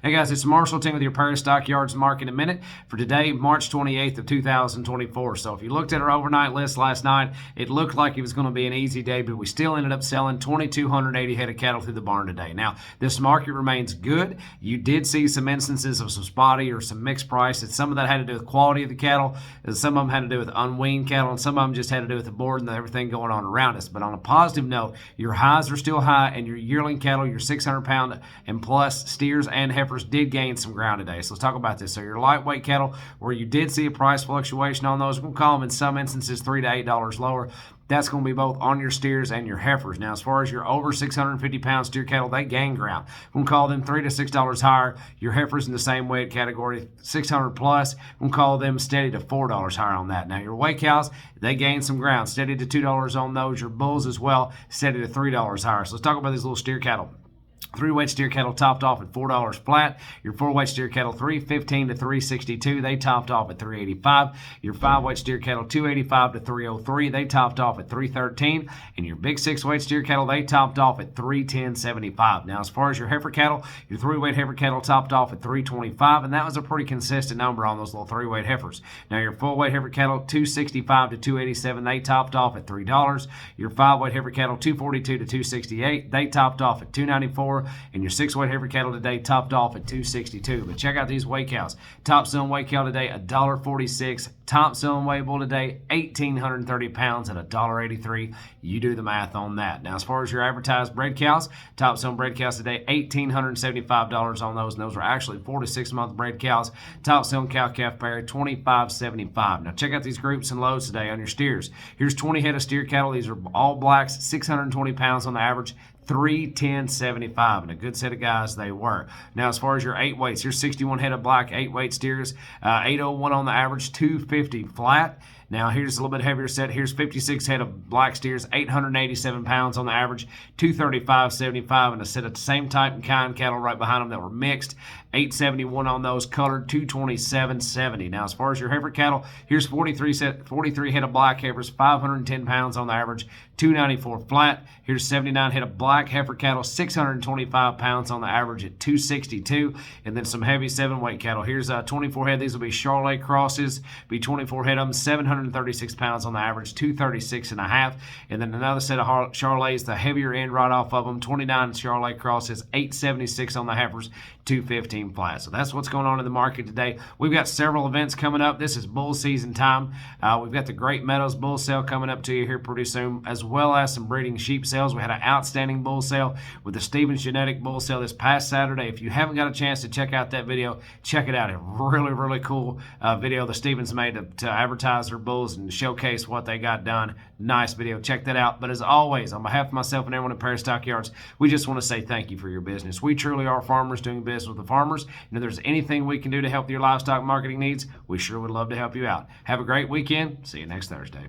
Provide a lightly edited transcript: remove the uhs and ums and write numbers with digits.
Hey guys, it's Marshall Ting with your Prairie Stockyards Market in a Minute for today, March 28th of 2024. So if you looked at our overnight list last night, it looked like it was going to be an easy day, but we still ended up selling 2,280 head of cattle through the barn today. Now, this market remains good. You did see some instances of some spotty or some mixed prices. Some of that had to do with quality of the cattle, and some of them had to do with unweaned cattle, and some of them just had to do with the board and everything going on around us. But on a positive note, your highs are still high, and your yearling cattle, your 600-pound and plus steers and heifers did gain some ground today. So let's talk about this. So your lightweight cattle, where you did see a price fluctuation on those, we'll call them in some instances $3 to $8 lower. That's going to be both on your steers and your heifers. Now, as far as your over 650-pound steer cattle, they gain ground. We'll call them $3 to $6 higher. Your heifers in the same weight category, 600 plus, we'll call them steady to $4 higher on that. Now, your weight cows, they gain some ground, steady to $2 on those. Your bulls as well, steady to $3 higher. So let's talk about these little steer cattle. 3-weight steer cattle topped off at $4 flat. Your 4-weight steer cattle $315 to $362. They topped off at $385. Your 5-weight steer cattle $285 to $303. They topped off at $313. And your big 6-weight steer cattle, they topped off at $310.75. Now, as far as your heifer cattle, your 3-weight heifer cattle topped off at $325, and that was a pretty consistent number on those little 3-weight heifers. Now, your 4-weight heifer cattle $265 to $287. They topped off at $3. Your 5-weight heifer cattle $242 to $268. They topped off at $294. And your 6-weight heifer cattle today topped off at $262. But check out these weight cows. Top selling weight cow today, $1.46. Top selling weight bull today, 1,830 pounds at $1.83. You do the math on that. Now, as far as your advertised bred cows, top selling bred cows today, $1,875 on those. And those are actually 4 to 6 month bred cows. Top selling cow calf pair, $25.75. Now, check out these groups and loads today on your steers. Here's 20 head of steer cattle. These are all blacks, 620 pounds on the average. $310.75, and a good set of guys they were. Now, as far as your 8 weights, here's 61 head of black 8-weight steers, 801 on the average, 250 flat. Now, here's a little bit heavier set. Here's 56 head of black steers, 887 pounds on the average, 235.75, and a set of the same type and kind cattle right behind them that were mixed, 871 on those, colored, 227.70. Now, as far as your heifer cattle, here's 43 head of black heifers, 510 pounds on the average, 294 flat. Here's 79 head of black heifer cattle, 625 pounds on the average at 262, and then some heavy 7-weight cattle. Here's 24 head. These will be Charolais crosses, be 24 head of them, 736 pounds on the average, 236.5, and then another set of Charolais, the heavier end right off of them, 29 Charolais crosses, 876 on the heifers, 215 flat. So that's what's going on in the market today. We've got several events coming up. This is bull season time. We've got the Great Meadows bull sale coming up to you here pretty soon, as well as some breeding sheep sales. We had an outstanding bull sale with the Stevens Genetic bull sale this past Saturday. If you haven't got a chance to check out that video, check it out. A really, really cool video the Stevens made to advertise their bulls and showcase what they got done. Nice video. Check that out. But as always, on behalf of myself and everyone at Prairie Stockyards, we just want to say thank you for your business. We truly are farmers doing business with the farmers, and if there's anything we can do to help your livestock marketing needs, we sure would love to help you out. Have a great weekend. See you next Thursday.